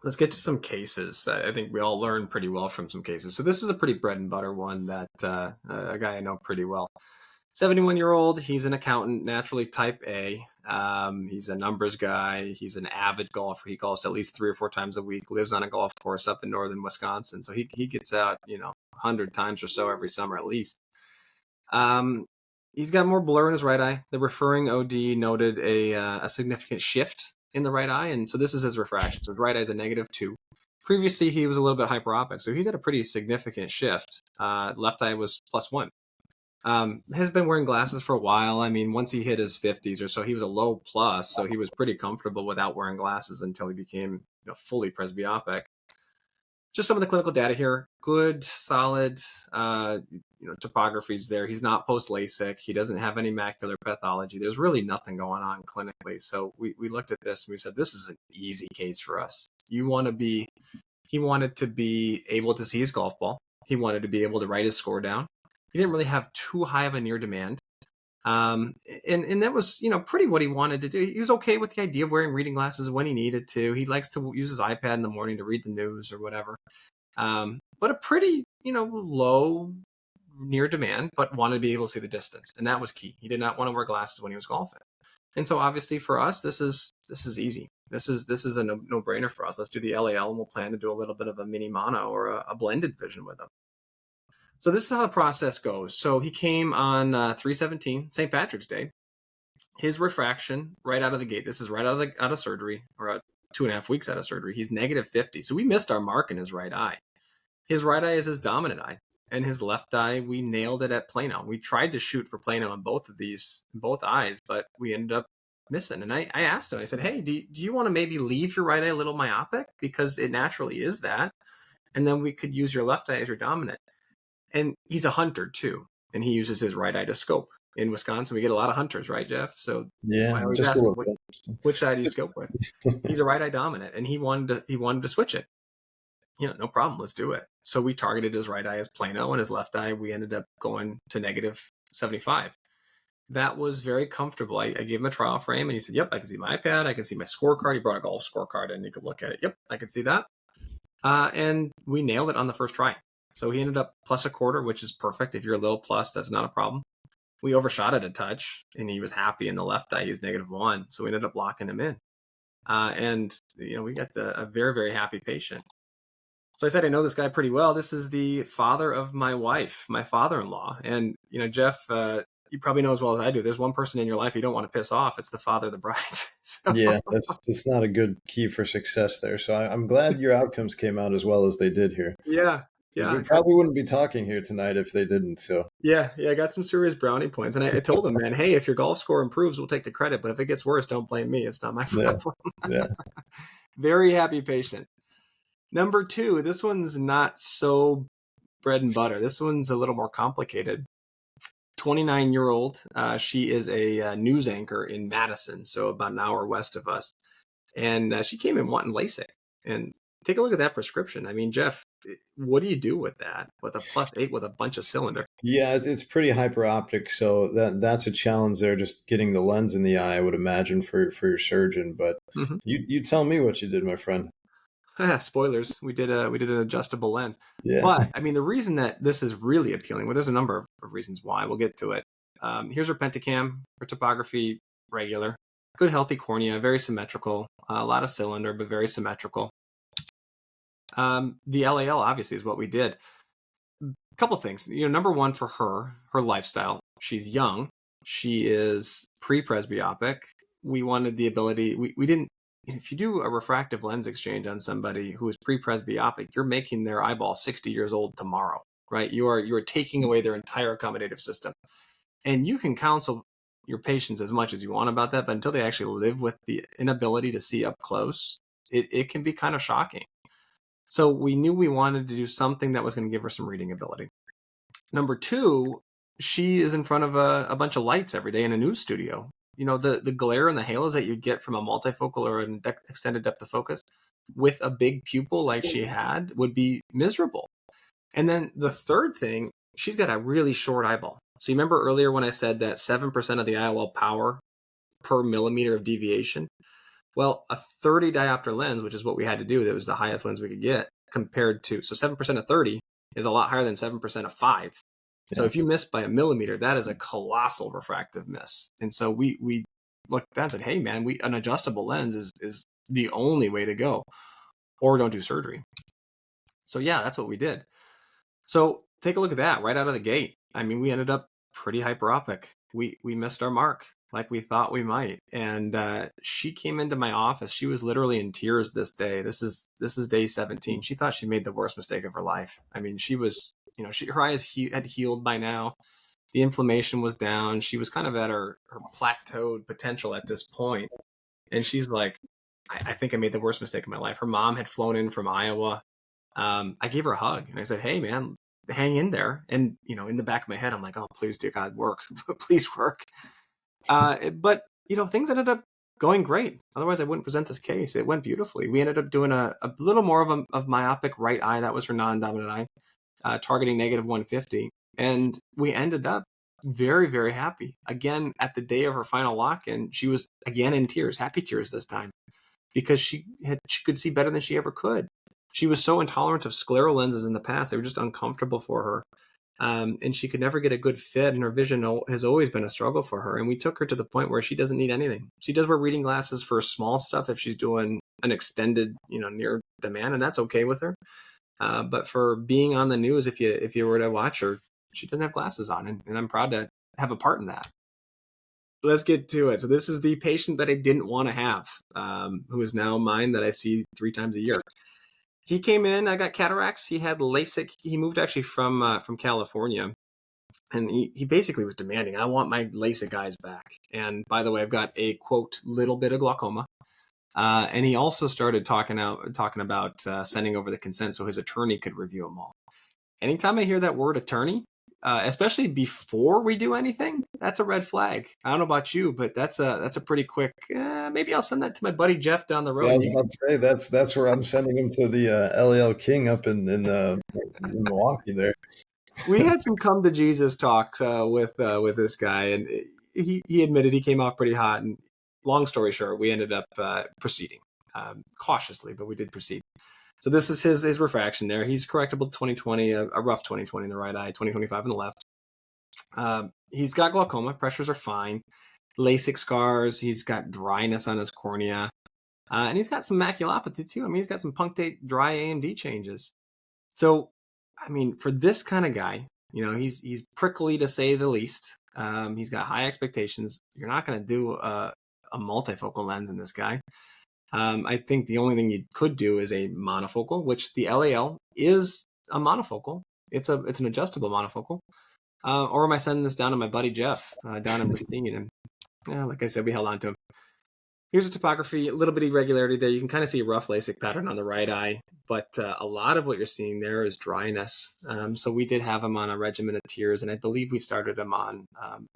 Let's get to some cases. I think we all learn pretty well from some cases. So this is a pretty bread and butter one that a guy I know pretty well. 71-year-old. He's an accountant, naturally type A. He's a numbers guy. He's an avid golfer. He golfs at least 3 or 4 times a week, lives on a golf course up in northern Wisconsin. So he gets out, 100 times or so every summer at least. He's got more blur in his right eye. The referring OD noted a significant shift in the right eye. And so this is his refraction. So his right eye is a -2. Previously, he was a little bit hyperopic. So he's had a pretty significant shift. Left eye was +1. Has been wearing glasses for a while. I mean, once he hit his 50s or so, he was a low plus. So he was pretty comfortable without wearing glasses until he became fully presbyopic. Just some of the clinical data here. Good, solid, topographies there. He's not post-LASIK. He doesn't have any macular pathology. There's really nothing going on clinically. So we looked at this and we said, this is an easy case for us. He wanted to be able to see his golf ball. He wanted to be able to write his score down. He didn't really have too high of a near demand. And that was, pretty what he wanted to do. He was okay with the idea of wearing reading glasses when he needed to. He likes to use his iPad in the morning to read the news or whatever. But a pretty, low near demand, but wanted to be able to see the distance. And that was key. He did not want to wear glasses when he was golfing. And so obviously for us, this is easy. This is a no-brainer for us. Let's do the LAL and we'll plan to do a little bit of a mini mono or a blended vision with him. So this is how the process goes. So he came on 3/17, St. Patrick's Day. His refraction right out of the gate. This is right out of surgery, or 2.5 weeks out of surgery. He's -50. So we missed our mark in his right eye. His right eye is his dominant eye, and his left eye, we nailed it at plano. We tried to shoot for plano on both eyes, but we ended up missing. And I asked him, I said, hey, do you want to maybe leave your right eye a little myopic? Because it naturally is that. And then we could use your left eye as your dominant. And he's a hunter too, and he uses his right eye to scope. In Wisconsin, we get a lot of hunters, right, Jeff? So yeah, I always ask him, which eye do you scope with? He's a right eye dominant, and he wanted to switch it. No problem, let's do it. So we targeted his right eye as plano, and his left eye, we ended up going to -75. That was very comfortable. I gave him a trial frame, and he said, yep, I can see my iPad, I can see my scorecard. He brought a golf scorecard, and he could look at it. Yep, I can see that. And we nailed it on the first try. So he ended up +1/4, which is perfect. If you're a little plus, that's not a problem. We overshot it a touch, and he was happy in the left eye. He's -1. So we ended up locking him in. And we got a very, very happy patient. So I said, I know this guy pretty well. This is the father of my wife, my father-in-law. And, Jeff, you probably know as well as I do, there's one person in your life you don't want to piss off. It's the father of the bride. So. Yeah, that's not a good key for success there. So I'm glad your outcomes came out as well as they did here. Yeah. We probably wouldn't be talking here tonight if they didn't. So yeah, I got some serious brownie points, and I told him, man, hey, if your golf score improves, we'll take the credit, but if it gets worse, don't blame me. It's not my problem. Yeah. Very happy patient. Number 2, this one's not so bread and butter. This one's a little more complicated. 29-year-old. She is a news anchor in Madison, so about an hour west of us, and she came in wanting LASIK. And take a look at that prescription. I mean, Jeff, what do you do with that? With a +8 with a bunch of cylinder? Yeah, it's pretty hyperoptic. So that's a challenge there, just getting the lens in the eye, I would imagine, for your surgeon. But you tell me what you did, my friend. Spoilers. We did an adjustable lens. Yeah. But I mean, the reason that this is really appealing, well, there's a number of reasons why. We'll get to it. Here's her pentacam, her topography, regular. Good healthy cornea, very symmetrical. A lot of cylinder, but very symmetrical. The LAL obviously is what we did. A couple things. Number one, for her lifestyle. She's young. She is pre-presbyopic. We wanted the ability. We didn't. If you do a refractive lens exchange on somebody who is pre-presbyopic, you're making their eyeball 60 years old tomorrow, right? You are taking away their entire accommodative system. And you can counsel your patients as much as you want about that, but until they actually live with the inability to see up close, it can be kind of shocking. So we knew we wanted to do something that was going to give her some reading ability. Number 2, she is in front of a bunch of lights every day in a news studio. The glare and the halos that you'd get from a multifocal or an extended depth of focus with a big pupil like she had would be miserable. And then the third thing, she's got a really short eyeball. So you remember earlier when I said that 7% of the IOL power per millimeter of deviation? Well, a 30 diopter lens, which is what we had to do, that was the highest lens we could get, compared to, so 7% of 30 is a lot higher than 7% of 5. So if you miss by a millimeter, that is a colossal refractive miss. And so we looked at that and said, hey man, an adjustable lens is the only way to go, or don't do surgery. So yeah, that's what we did. So take a look at that right out of the gate. I mean, we ended up pretty hyperopic. We missed our mark like we thought we might. And she came into my office. She was literally in tears this day. This is day 17. She thought she made the worst mistake of her life. I mean, she was, her eyes had healed by now. The inflammation was down. She was kind of at her plateaued potential at this point. And she's like, I think I made the worst mistake of my life. Her mom had flown in from Iowa. I gave her a hug and I said, hey man, hang in there. And, in the back of my head, I'm like, oh, please, dear God, work, please work. But, things ended up going great. Otherwise I wouldn't present this case. It went beautifully. We ended up doing a little more of myopic right eye. That was her non-dominant eye, targeting -150. And we ended up very, very happy. Again, at the day of her final lock-in, she was again in tears, happy tears this time, because she could see better than she ever could. She was so intolerant of scleral lenses in the past. They were just uncomfortable for her. And she could never get a good fit, and her vision has always been a struggle for her. And we took her to the point where she doesn't need anything. She does wear reading glasses for small stuff if she's doing an extended, near demand, and that's okay with her. But for being on the news, if you were to watch her, she doesn't have glasses on, and I'm proud to have a part in that. Let's get to it. So this is the patient that I didn't want to have, who is now mine, that I see 3 times a year. He came in, I got cataracts. He had LASIK. He moved actually from California. And he basically was demanding, I want my LASIK eyes back. And by the way, I've got a, quote, little bit of glaucoma. And he also started talking about sending over the consent so his attorney could review them all. Anytime I hear that word attorney, especially before we do anything, that's a red flag. I don't know about you, but that's a pretty quick, maybe I'll send that to my buddy Jeff down the road. Yeah, I was about to say that's where I'm sending him, to the LAL King up in Milwaukee there. We had some come to Jesus talks with this guy, and he admitted he came off pretty hot. And long story short, we ended up proceeding cautiously, but we did proceed. So this is his refraction there. He's correctable 20/20, a rough 20/20 in the right eye, 20/25 in the left. He's got glaucoma. Pressures are fine. LASIK scars. He's got dryness on his cornea. And he's got some maculopathy too. I mean, he's got some punctate dry AMD changes. So, I mean, for this kind of guy, he's prickly to say the least. He's got high expectations. You're not going to do a multifocal lens in this guy. I think the only thing you could do is a monofocal, which the LAL is a monofocal. It's an adjustable monofocal. Or am I sending this down to my buddy Jeff down in Washington? And like I said, we held on to him. Here's a topography, a little bit of irregularity there. You can kind of see a rough LASIK pattern on the right eye, but a lot of what you're seeing there is dryness. So we did have him on a regimen of tears, and I believe we started him on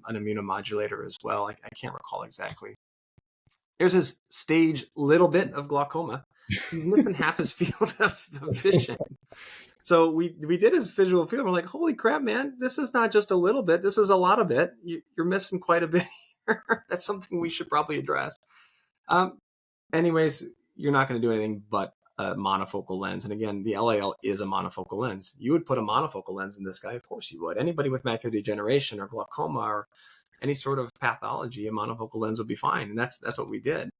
an immunomodulator as well. I can't recall exactly. There's his stage little bit of glaucoma. He's missing half his field of vision. So we did his visual field. We're like, holy crap, man, this is not just a little bit. This is a lot of it. You're missing quite a bit here. That's something we should probably address. Anyways, you're not going to do anything but a monofocal lens. And again, the LAL is a monofocal lens. You would put a monofocal lens in this guy. Of course you would. Anybody with macular degeneration or glaucoma or any sort of pathology, a monofocal lens would be fine. And that's what we did.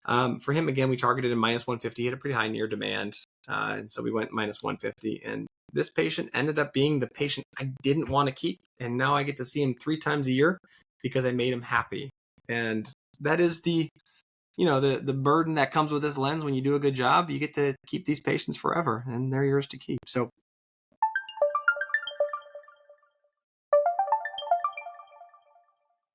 For him, again, we targeted him -150. He had a pretty high near demand. And so we went -150. And this patient ended up being the patient I didn't want to keep. And now I get to see him 3 times a year because I made him happy. And that is the burden that comes with this lens. When you do a good job, you get to keep these patients forever, and they're yours to keep. So